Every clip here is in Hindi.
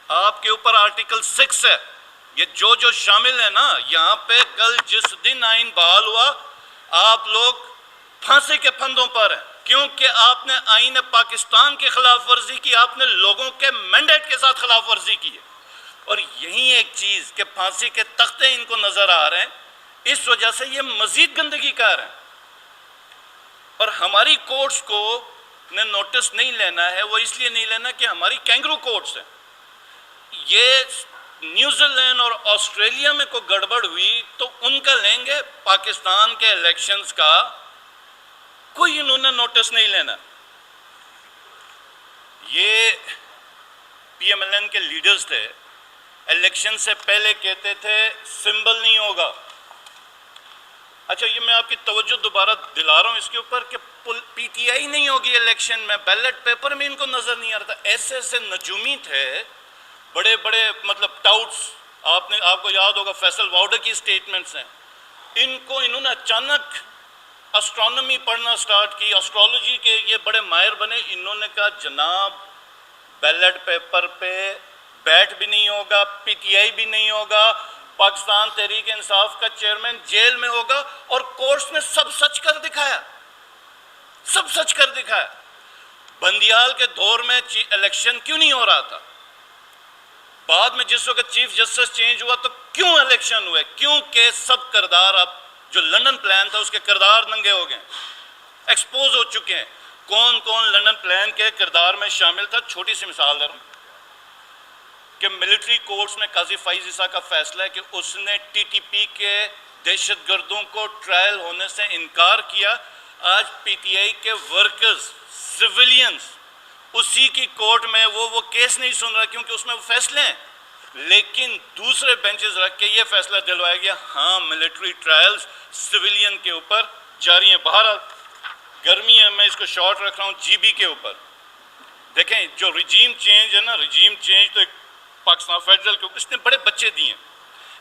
आपके ऊपर आर्टिकल 6 है। ये जो शामिल है ना, यहाँ पे कल जिस दिन आइन बहाल हुआ, आप लोग फांसी के फंदों पर हैं, क्योंकि आपने आइन पाकिस्तान की खिलाफ वर्जी की, आपने लोगों के मैंडेट के साथ खिलाफ वर्जी की है। और यही एक चीज कि फांसी के तख्ते इनको नजर आ रहे हैं, इस वजह से ये मजीद गंदगी कर रहे हैं। और हमारी कोर्ट्स को ने नोटिस नहीं लेना है, वो इसलिए नहीं लेना कि हमारी कैंगरू कोर्ट्स हैं। ये न्यूजीलैंड और ऑस्ट्रेलिया में कोई गड़बड़ हुई तो उनका लेंगे, पाकिस्तान के इलेक्शंस का कोई इन्होंने नोटिस नहीं लेना। ये पीएमएलएन के लीडर्स थे, इलेक्शन से पहले कहते थे सिंबल नहीं होगा। अच्छा, ये मैं आपकी तवज्जो दोबारा दिला रहा हूं इसके ऊपर कि पीटीआई नहीं होगी इलेक्शन में, बैलेट पेपर में इनको नजर नहीं आ रहा था। ऐसे ऐसे नजूमी थे, बड़े बड़े मतलब टाउट्स, आपको याद होगा फैसल वाउडर की स्टेटमेंट्स हैं। इन्होंने अचानक एस्ट्रोनॉमी पढ़ना स्टार्ट की, एस्ट्रोलॉजी के ये बड़े माहिर बने। इन्होंने कहा जनाब बैलेट पेपर पे बैट भी नहीं होगा, पीटीआई भी नहीं होगा, पाकिस्तान तहरीक इंसाफ का चेयरमैन जेल में होगा। और कोर्ट्स ने सब सच कर दिखाया, सब सच कर दिखाया। बंदियाल के दौर में इलेक्शन क्यों नहीं हो रहा था? बाद में जिस वक्त चीफ जस्टिस चेंज हुआ तो क्यों इलेक्शन हुए? क्योंकि सब किरदार, अब जो लंदन प्लान था उसके किरदार नंगे हो गए, एक्सपोज हो चुके हैं। कौन कौन लंदन प्लान के किरदार में शामिल था? छोटी सी मिसाल दे रहा हूं कि मिलिट्री कोर्ट्स में काजी फैज ईसा का फैसला है कि उसने टीटीपी के दहशतगर्दों को ट्रायल होने से इनकार किया। आज पीटीआई के वर्कर्स, सिविलियंस उसी की कोर्ट में वो केस नहीं सुन रहा, क्योंकि उसमें वो फैसले हैं। लेकिन दूसरे बेंचेस रख के ये फैसला दिलवाया गया, हाँ मिलिट्री ट्रायल्स सिविलियन के ऊपर जारी है। बाहर गर्मी है, मैं इसको शॉर्ट रख रहा हूँ जीबी के ऊपर। देखें जो रिजीम चेंज है ना, रिजीम चेंज तो पाकिस्तान फेडरल के ऊपर इसने बड़े बच्चे दिए।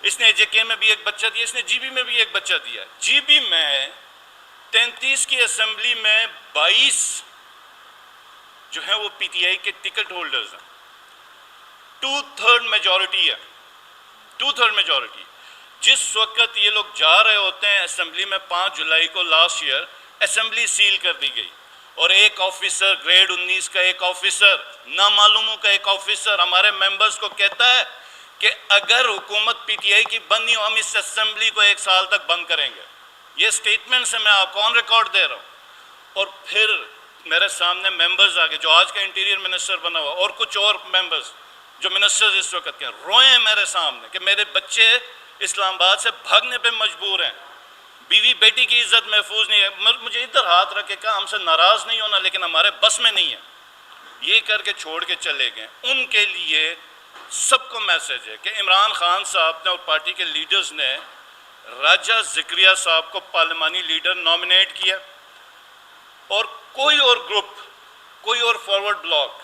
इसने एजेके में भी एक बच्चा दिया, इसने जीबी में भी एक बच्चा दिया। जीबी में 33 की असेंबली में 22 जो है वो पीटीआई के टिकट होल्डर्स हैं। 2/3 मेजॉरिटी है, 2/3 मेजॉरिटी। जिस वक्त ये लोग जा रहे होते हैं असेंबली में, 5 जुलाई को लास्ट ईयर असेंबली सील कर दी गई और एक ऑफिसर, ग्रेड 19 का एक ऑफिसर, नामालूमों का एक ऑफिसर हमारे मेंबर्स को कहता है कि अगर हुकूमत पीटीआई की बंद नहीं हो, हम इस असेंबली को 1 साल तक बंद करेंगे। ये स्टेटमेंट से मैं आपको ऑन रिकॉर्ड दे रहा हूं। और फिर मेरे सामने मेंबर्स आ गए, जो आज का इंटीरियर मिनिस्टर बना हुआ और कुछ और मेंबर्स जो मिनिस्टर्स इस वक्त के रोए मेरे सामने कि मेरे बच्चे इस्लामाबाद से भागने पे मजबूर हैं, बीवी बेटी की इज्जत महफूज नहीं है। मुझे इधर हाथ रख के कहा हमसे नाराज नहीं होना, लेकिन हमारे बस में नहीं है। ये करके छोड़ के चले गए। उनके लिए सबको मैसेज है कि इमरान खान साहब ने और पार्टी के लीडर्स ने राजा जिक्रिया साहब को पार्लिमानी लीडर नॉमिनेट किया, और कोई और ग्रुप, कोई और फॉरवर्ड ब्लॉक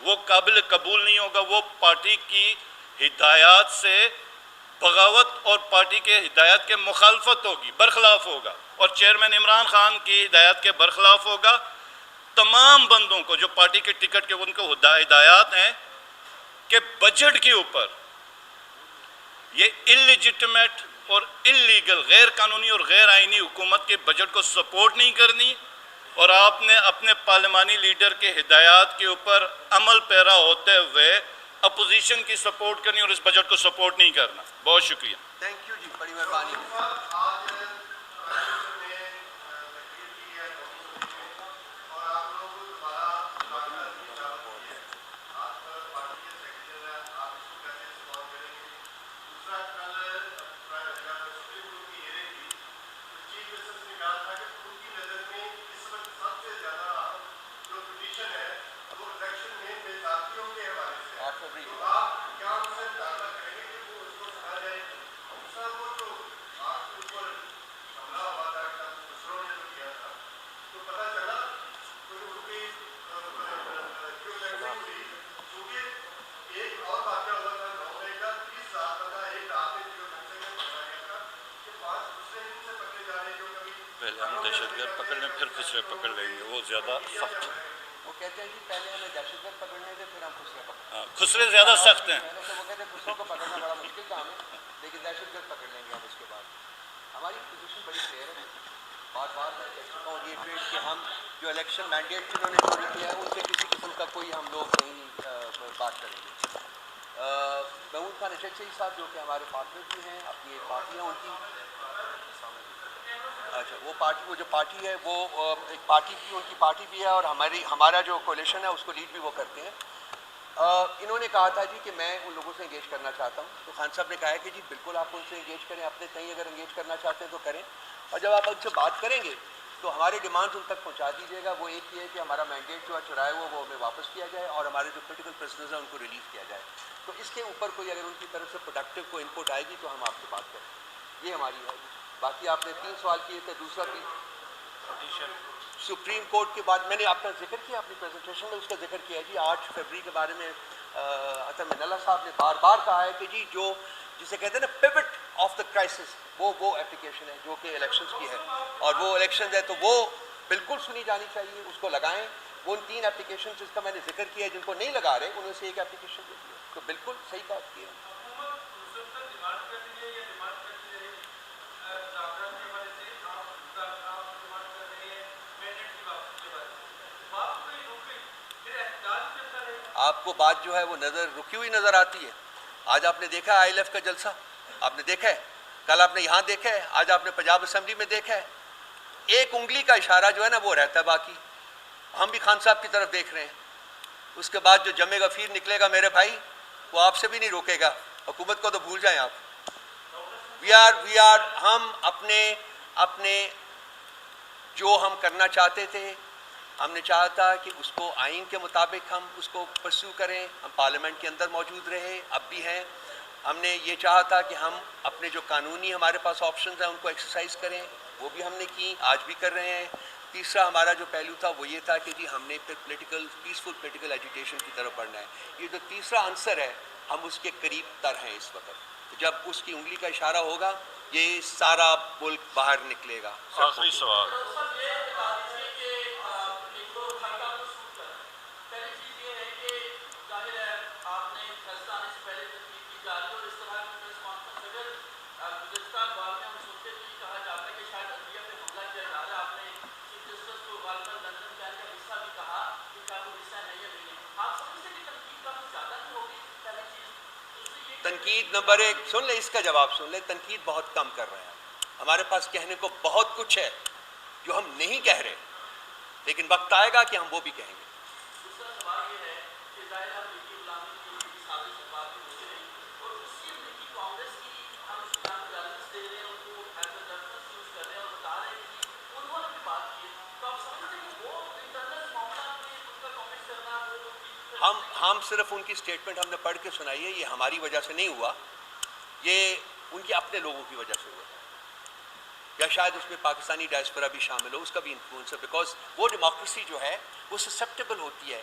वो काबिल कबूल नहीं होगा। वो पार्टी की हिदायत से बगावत और पार्टी के हिदायत के मुखालफत होगी, बरखिलाफ होगा, और चेयरमैन इमरान खान की हिदायत के बरखिलाफ होगा। तमाम बंदों को जो पार्टी के टिकट के उनको हिदायत हैं कि बजट के ऊपर ये इलिजिटिमेट और इलीगल, गैर कानूनी और गैर आईनी हुकूमत के बजट को सपोर्ट नहीं करनी, और आपने अपने पार्लिमानी लीडर के हिदायत के ऊपर अमल पैरा होते हुए अपोजिशन की सपोर्ट करनी और इस बजट को सपोर्ट नहीं करना। बहुत शुक्रिया। थैंक यू जी, बड़ी मेहरबानी। पहले हम दहशतगर्द पकड़ लें, फिर दूसरे पकड़ लेंगे, वो ज़्यादा सख्त। कहते हैं जी पहले हमें दहशतगर्द पकड़ने थे, फिर हम खुसरे पकड़े। खुसरे ज़्यादा सख्त हैं। पहले तो वो कहते हैं खुसरों को पकड़ना बड़ा मुश्किल काम है, लेकिन दहशतगर्द पकड़ लेंगे हम उसके बाद। हमारी पोजीशन बड़ी क्लियर है। बार बार मैं कह चुका हूँ ये कि हम जो इलेक्शन मैंडेट जिन्होंने चोरी किया है उनसे किसी किस्म का कोई हम लोग नहीं बात करेंगे। महमूद खान एशरचई साहब जो कि हमारे पार्टनर भी हैं, अपनी एक पार्टी है उनकी, अच्छा वो जो पार्टी है वो एक पार्टी भी उनकी पार्टी भी है और हमारा जो कोलिशन है उसको लीड भी वो करते हैं। इन्होंने कहा था जी कि मैं उन लोगों से इंगेज करना चाहता हूँ, तो खान साहब ने कहा है कि जी बिल्कुल आप उनसे इंगेज करें, अपने कहीं अगर इंगेज करना चाहते हैं तो करें, और जब आप उनसे बात करेंगे तो हमारे डिमांड्स उन तक पहुँचा दीजिएगा। वो एक ही है कि हमारा मैंडेट जो है चुराए वो हमें वापस किया जाए और हमारे जो पोलिटिकल प्रिजनर्स हैं उनको रिलीव किया जाए। तो इसके ऊपर कोई अगर उनकी तरफ से प्रोडक्टिव को इनपुट आएगी तो हम आपसे बात करें, ये हमारी है। बाकी आपने 3 सवाल किए थे, दूसरा भी सुप्रीम कोर्ट के बाद मैंने आपका जिक्र किया अपनी प्रेजेंटेशन में, उसका जिक्र किया जी 8 फरवरी के बारे में अतर मिनल्ला साहब ने बार बार कहा है कि जी जो जिसे कहते हैं ना पिवट ऑफ द क्राइसिस, वो एप्लीकेशन है जो कि इलेक्शंस की है, और वो इलेक्शंस है तो वो बिल्कुल सुनी जानी चाहिए, उसको लगाएं। वो उन 3 एप्लीकेशन जिसका मैंने जिक्र किया है जिनको नहीं लगा रहे उनमें से एक एप्लीकेशन दे दिया, तो बिल्कुल सही बात की है। आपको बात जो है वो रुकी हुई नज़र आती है। आज आपने देखा है ILF का जलसा, आपने देखा है, कल आपने यहाँ देखा है, आज आपने पंजाब असेंबली में देखा है। एक उंगली का इशारा जो है ना वो रहता है, बाकी हम भी खान साहब की तरफ देख रहे हैं। उसके बाद जो जमे गफीर निकलेगा मेरे भाई, वो आपसे भी नहीं रोकेगा। हुकूमत को तो भूल जाएं आप। वी आर हम अपने जो हम करना चाहते थे, हमने चाहा था कि उसको आइन के मुताबिक हम उसको परस्यू करें, हम पार्लियामेंट के अंदर मौजूद रहे, अब भी हैं। हमने ये चाहा था कि हम अपने जो कानूनी हमारे पास ऑप्शंस हैं उनको एक्सरसाइज करें, वो भी हमने की, आज भी कर रहे हैं। तीसरा हमारा जो पहलू था वो ये था कि जी हमने फिर पीसफुल पोलिटिकल एजुटेशन की तरफ बढ़ना है। ये जो तीसरा आंसर है हम उसके करीब तर हैं इस वक्त। तो जब उसकी उंगली का इशारा होगा ये सारा मुल्क बाहर निकलेगा। आखिरी सवाल, तनकीद नंबर 1 सुन ले, इसका जवाब सुन ले। तनकीद बहुत कम कर रहे हैं, हमारे पास कहने को बहुत कुछ है जो हम नहीं कह रहे, लेकिन वक्त आएगा कि हम वो भी कहेंगे। हम सिर्फ उनकी स्टेटमेंट हमने पढ़ के सुनाई है, ये हमारी वजह से नहीं हुआ, ये उनके अपने लोगों की वजह से हुआ, या शायद उसमें पाकिस्तानी डायस्पोरा भी शामिल हो, उसका भी इन्फ्लुएंस है। बिकॉज वो डेमोक्रेसी जो है वो ससेप्टेबल होती है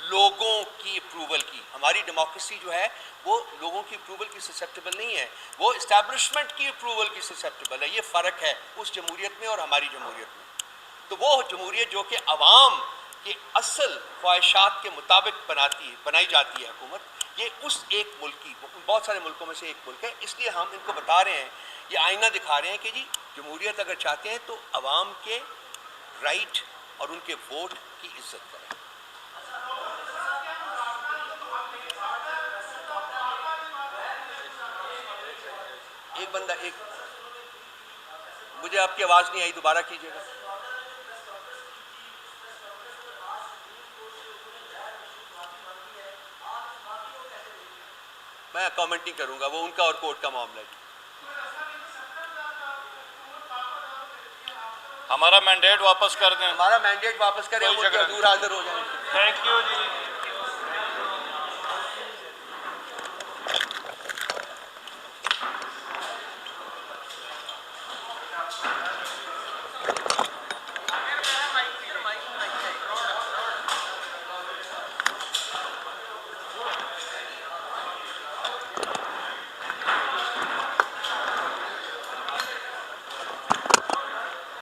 लोगों की अप्रूवल की। हमारी डेमोक्रेसी जो है वो लोगों की अप्रूवल की ससेप्टेबल नहीं है, वो इस्टेब्लिशमेंट की अप्रूवल की ससेप्टेबल है। ये फ़र्क है उस जमहूरियत में और हमारी जमहूरियत में। तो वो जमहूरियत जो कि अवाम के असल ख्वाहिशात के मुताबिक बनाई जाती है हुकूमत, ये उस एक मुल्क की, बहुत सारे मुल्कों में से एक मुल्क है। इसलिए हम इनको बता रहे हैं, ये आईना दिखा रहे हैं कि जी जमहूरियत अगर चाहते हैं तो अवाम के राइट और उनके वोट की इज्जत करें। एक बंदा मुझे आपकी आवाज़ नहीं आई, दोबारा कीजिएगा। मैं कमेंट नहीं करूंगा, वो उनका और कोर्ट का मामला है। हमारा मैंडेट वापस कर दें, हमारा मैंडेट वापस करें, वो हजूर हाजिर हो जाएंगे। Thank you ji.